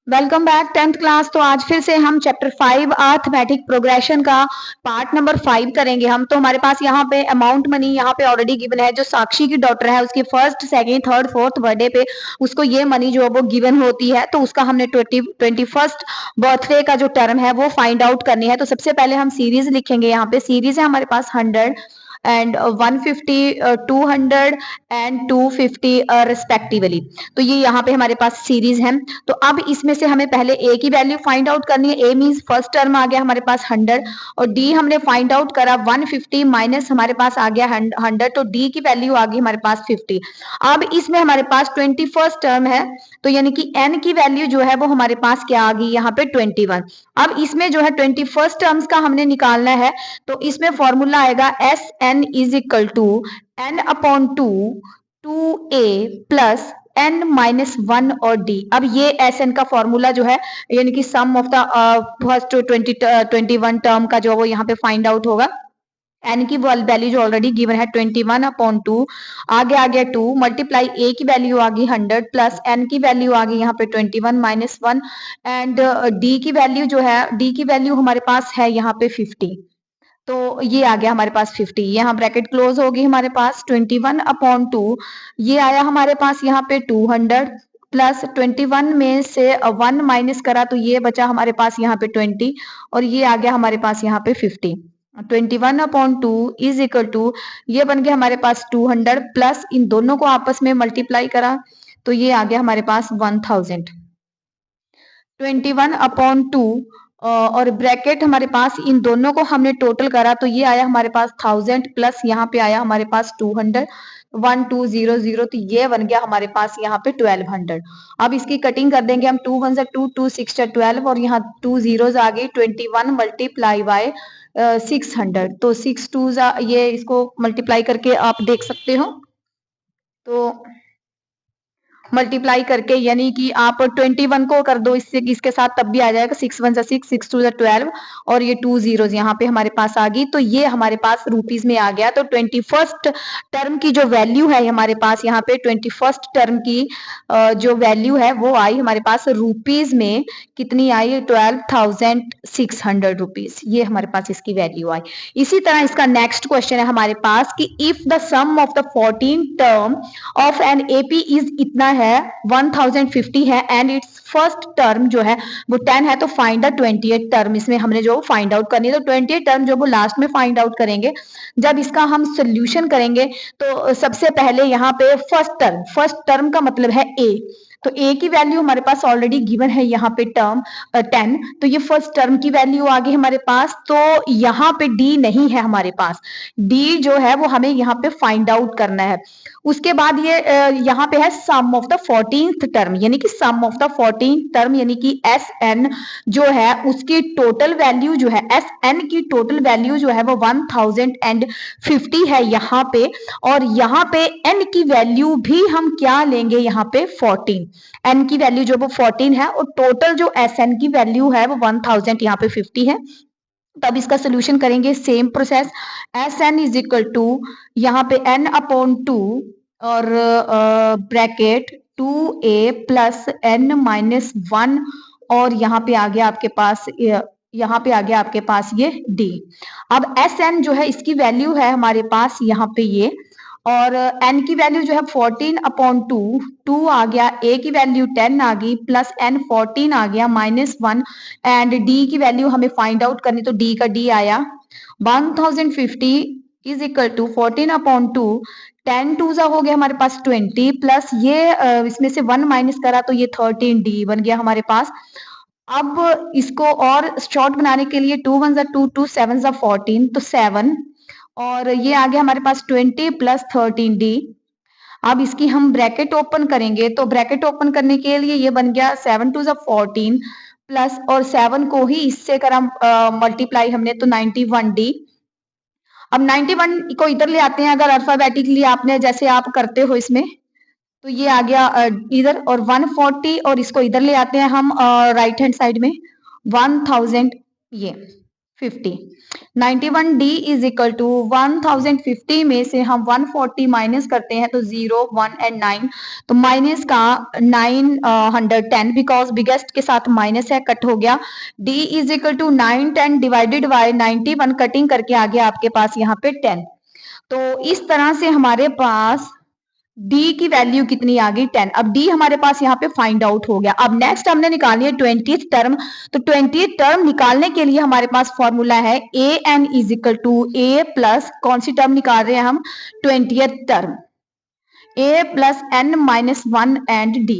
Welcome back 10th class. तो आज फिर से हम चैप्टर 5 अर्थमेटिक प्रोग्रेशन का पार्ट नंबर 5 करेंगे हम। तो हमारे पास यहाँ पे अमाउंट मनी यहाँ पे ऑलरेडी गिवन है। जो साक्षी की डॉटर है उसकी first second third fourth birthday पे उसको ये मनी जो है वो गिवन होती है। तो उसका हमने 21st बर्थडे का जो टर्म है वो फाइंड आउट करनी है। तो सबसे पहले हम सीरीज लिखेंगे। यहाँ पे सीरीज है हमारे पास 100 एंड 150 200 एंड 250 रिस्पेक्टिवली। तो ये यहाँ पे हमारे पास सीरीज है। तो अब इसमें से हमें पहले ए की वैल्यू फाइंड आउट करनी है। ए मीन्स फर्स्ट टर्म आ गया हमारे पास 100 और डी हमने फाइंड आउट करा 150 माइनस हमारे पास आ गया 100। तो डी की वैल्यू आ गई हमारे पास 50। अब इसमें हमारे पास 21st टर्म है। तो यानी कि एन की वैल्यू जो है वो हमारे पास क्या आ गई यहाँ पे 21। अब इसमें जो है 21st टर्म्स का हमने निकालना है। तो इसमें फॉर्मूला आएगा S N is equal to N upon two A plus N minus one और डी। अब ये एस एन का फॉर्मूला जो है यानी कि सम ऑफ द फर्स्ट 21 टर्म का जो वो यहाँ पे फाइंड आउट होगा। एन की वैल्यू जो ऑलरेडी गिवन है 21 अपॉन 2, आगे आ गया 2 मल्टीप्लाई ए की वैल्यू आ गई 100 प्लस एन की वैल्यू आ गई यहाँ पे 21 माइनस 1 एंड डी की वैल्यू जो है डी की वैल्यू हमारे पास है यहाँ पे 50। तो ये आ गया हमारे पास 50। यहाँ ब्रैकेट क्लोज होगी हमारे पास 21 अपॉन 2। ये आया हमारे पास यहाँ पे 200 प्लस 21 में से 1 माइनस करा तो ये बचा हमारे पास यहाँ पे 20 और ये आ गया हमारे पास यहाँ पे 50। 21 अपॉन 2 इज इक्वल टू ये बन गया हमारे पास 200 प्लस इन दोनों को आपस में मल्टीप्लाई करा तो ये आ गया हमारे पास 1000। 21 अपॉन 2 और ब्रैकेट हमारे पास इन दोनों को हमने टोटल करा तो ये आया हमारे पास 1000 प्लस यहाँ पे आया हमारे पास 200 1200। तो ये बन गया हमारे पास यहाँ पे 1200। अब इसकी कटिंग कर देंगे हम। 2 1 जा 2 2 6 जा 12 और यहाँ 2 जीरोज आ गई 21 मल्टीप्लाई बाय 600। तो 6 2 जा ये इसको मल्टीप्लाई करके आप देख सकते हो। तो मल्टीप्लाई करके यानी कि आप 21 को कर दो इससे इसके साथ तब भी आ जाएगा 6 1 6 6 2 12 और ये 2 जीरोज यहाँ पे हमारे पास आ गई। तो ये हमारे पास रुपीज में आ गया। तो 21st टर्म की जो वैल्यू है हमारे पास यहाँ पे 21st टर्म की जो वैल्यू है वो आई हमारे पास रुपीज में। कितनी आई 12,600 रुपीज। ये हमारे पास इसकी वैल्यू आई। इसी तरह इसका नेक्स्ट क्वेश्चन है हमारे पास कि if the sum of the 14 term of N AP is इतना है 1050 है एंड इट्स फर्स्ट टर्म जो है वो 10 है। तो फाइंड द 28 टर्म। इसमें हमने जो फाइंड आउट करनी है तो 28 टर्म जो वो लास्ट में फाइंड आउट करेंगे। जब इसका हम सोल्यूशन करेंगे तो सबसे पहले यहाँ पे फर्स्ट टर्म का मतलब है ए। तो ए की वैल्यू हमारे पास ऑलरेडी गिवन है यहाँ पे टर्म 10। तो ये फर्स्ट टर्म की वैल्यू आ गई हमारे पास। तो यहाँ पे डी नहीं है हमारे पास। डी जो है वो हमें यहाँ पे फाइंड आउट करना है। उसके बाद ये यहाँ पे है सम ऑफ द 14th टर्म यानी कि सम ऑफ द 14th टर्म यानी कि एस एन जो है उसकी टोटल वैल्यू जो है एस एन की टोटल वैल्यू जो है वो 1050 है यहाँ पे। और यहाँ पे एन की वैल्यू भी हम क्या लेंगे यहाँ पे 14। एन की वैल्यू जो वो 14 है और टोटल जो एस एन की वैल्यू है वो 1000 यहाँ पे 50 है। तब इसका सोल्यूशन करेंगे same process. S N is equal to यहाँ पे एन अपॉन 2 और bracket 2a plus N minus 1 और यहाँ पे आ गया आपके पास यहाँ पे आ गया आपके पास ये d। अब एस एन जो है इसकी वैल्यू है हमारे पास यहाँ पे ये और n की वैल्यू जो है 14 अपॉन 2 आ गया। a की वैल्यू 10 आ गई प्लस n 14 आ गया माइनस 1 एंड d की वैल्यू हमें फाइंड आउट करनी तो d का d आया 1050 is equal to 14 upon 2 10 two जा हो गया हमारे पास 20 प्लस ये इसमें से 1 माइनस करा तो ये 13d बन गया हमारे पास। अब इसको और शॉर्ट बनाने के लिए 2 1 जा 2 2 7 जा 14 तो 7 और ये आ गया हमारे पास 20 प्लस 13d। अब इसकी हम ब्रैकेट ओपन करेंगे तो ब्रैकेट ओपन करने के लिए ये बन गया 7 टू 14 प्लस और 7 को ही इससे करा मल्टीप्लाई हमने तो 91d। अब 91 को इधर ले आते हैं अगर अल्फाबेटिकली आपने जैसे आप करते हो इसमें तो ये आ गया इधर और 140 और इसको इधर ले आते हैं हम राइट हैंड साइड में 1000 ये। 50। 91D इज इक्वल टू 1050 में से हम 140 माइनस करते हैं तो 0, 1 एंड 9, तो माइनस का 910 बिकॉज बिगेस्ट के साथ माइनस है, कट हो गया। D is equal to 910 divided by 91, cutting करके आ गया आपके पास यहाँ पे 10। तो इस तरह से हमारे पास D की वैल्यू कितनी आ गई 10। अब D हमारे पास यहाँ पे फाइंड आउट हो गया। अब नेक्स्ट हमने निकालनी है 20th टर्म। तो 20th टर्म निकालने के लिए हमारे पास फॉर्मूला है an is equal to a plus कौन सी टर्म निकाल रहे हैं हम 20th term a plus n minus 1 and d।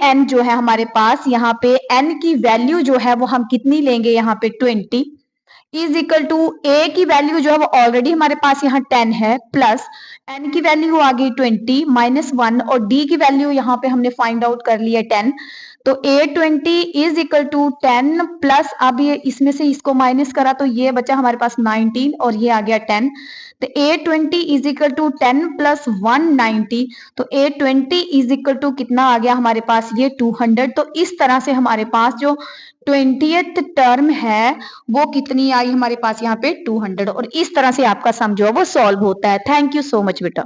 an जो है हमारे पास यहाँ पे n की वैल्यू जो है वो हम कितनी लेंगे यहाँ पे 20 इज इक्वल टू ए की वैल्यू जो है वो ऑलरेडी हमारे पास यहाँ 10 है प्लस एन की वैल्यू आ गई 20 माइनस 1 और डी की वैल्यू यहाँ पे हमने फाइंड आउट कर ली है 10। तो A20 is equal to 10 plus अब ये इसमें से इसको माइनस करा तो ये बचा हमारे पास 19 और ये आ गया 10। तो A20 is equal to 10 plus 190, तो A20 इज इक्वल टू कितना आ गया हमारे पास ये 200। तो इस तरह से हमारे पास जो 20th टर्म है वो कितनी आई हमारे पास यहाँ पे 200, और इस तरह से आपका सम जो है वो सॉल्व होता है। थैंक यू सो मच बेटा।